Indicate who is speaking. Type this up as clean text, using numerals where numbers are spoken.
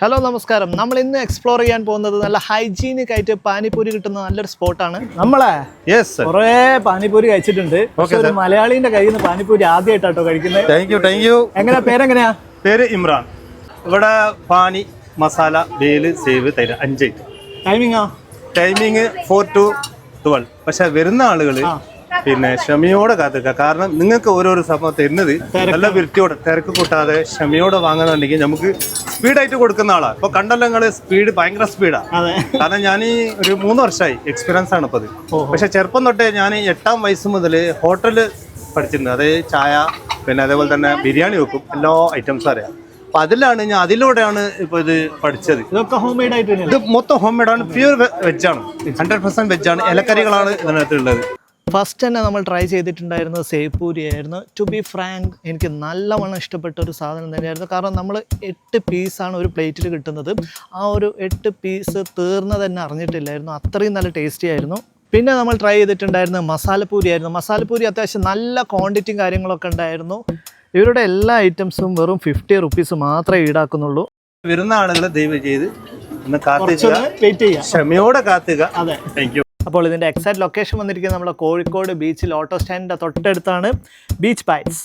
Speaker 1: Hello നമസ്കാരം. നമ്മൾ ഇന്ന് എക്സ്പ്ലോർ ചെയ്യാൻ പോകുന്നത് നല്ല ഹൈജീനിക് ആയിട്ട് പാനിപൂരി കിട്ടുന്ന നല്ലൊരു സ്പോട്ടാണ്. നമ്മളെ കുറേ പാനിപൂരി കഴിച്ചിട്ടുണ്ട്, പക്ഷെ ഒരു മലയാളിന്റെ കയ്യിൽ നിന്ന് പാനിപൂരി ആദ്യമായിട്ടോ കഴിക്കുന്നത്.
Speaker 2: Thank you.
Speaker 1: എങ്ങനെയാ പേരെങ്ങനെയാ?
Speaker 2: പേര് ഇമ്രാൻ. ഇവിടെ പാനി മസാല ബേല് സേവ് തൈര് 5 ടൈമിങ് 4 to 12. പക്ഷെ വരുന്ന ആളുകള് പിന്നെ ക്ഷമയോടെ കാത്തുക. കാരണം നിങ്ങൾക്ക് ഓരോരോ സമയം തരുന്നത് നല്ല വൃത്തിയോടെ തിരക്ക് കൂട്ടാതെ ക്ഷമയോടെ വാങ്ങുന്നുണ്ടെങ്കിൽ നമുക്ക് സ്പീഡായിട്ട് കൊടുക്കുന്ന ആളാണ്. ഇപ്പൊ കണ്ടല്ലോ നിങ്ങള് സ്പീഡ് ഭയങ്കര സ്പീഡാണ്. കാരണം ഞാൻ ഒരു 3 വർഷമായി എക്സ്പീരിയൻസ് ആണ് ഇപ്പത്. പക്ഷെ ചെറുപ്പം തൊട്ടേ ഞാൻ 8ാം വയസ്സ് മുതൽ ഹോട്ടല് പഠിച്ചിട്ടുണ്ട്. അതായത് ചായ, പിന്നെ അതേപോലെ തന്നെ ബിരിയാണി വെക്കും, എല്ലാ ഐറ്റംസും അറിയാം. അപ്പൊ അതിലൂടെയാണ് ഇപ്പൊ ഇത് പഠിച്ചത്. ഇത് മൊത്തം ഹോം മെയ്ഡ് ആണ്, പ്യൂർ വെജാണ്, 100% വെജാണ്. ഇലക്കറികളാണ് ഇതിനകത്ത് ഉള്ളത്.
Speaker 1: ഫസ്റ്റ് തന്നെ നമ്മൾ ട്രൈ ചെയ്തിട്ടുണ്ടായിരുന്നത് സേവ് പൂരി ആയിരുന്നു. ടു ബി ഫ്രാങ്ക്, എനിക്ക് നല്ലവണ്ണം ഇഷ്ടപ്പെട്ട ഒരു സാധനം തന്നെയായിരുന്നു. കാരണം നമ്മൾ 8 പീസാണ് ഒരു പ്ലേറ്റിൽ കിട്ടുന്നത്. ആ ഒരു 8 പീസ് തീർന്നത് തന്നെ അറിഞ്ഞിട്ടില്ലായിരുന്നു, അത്രയും നല്ല ടേസ്റ്റി ആയിരുന്നു. പിന്നെ നമ്മൾ ട്രൈ ചെയ്തിട്ടുണ്ടായിരുന്നത് മസാലപ്പൂരി ആയിരുന്നു. മസാലപ്പൂരി അത്യാവശ്യം നല്ല ക്വാണ്ടിറ്റിയും കാര്യങ്ങളൊക്കെ ഉണ്ടായിരുന്നു. ഇവരുടെ എല്ലാ ഐറ്റംസും വെറും 50 റുപ്പീസ് മാത്രമേ ഈടാക്കുന്നുള്ളൂ.
Speaker 2: വരുന്ന ആളുകൾ ദയവ് ചെയ്ത് ക്ഷമയോടെ കാത്തുക. Thank you.
Speaker 1: അപ്പോൾ ഇതിൻ്റെ എക്സാക്ട് ലൊക്കേഷൻ വന്നിരിക്കുന്നത് നമ്മുടെ കോഴിക്കോട് ബീച്ചിൽ ഓട്ടോ സ്റ്റാൻഡിൻ്റെ തൊട്ടടുത്താണ് ബീച്ച് ബൈറ്റ്സ്.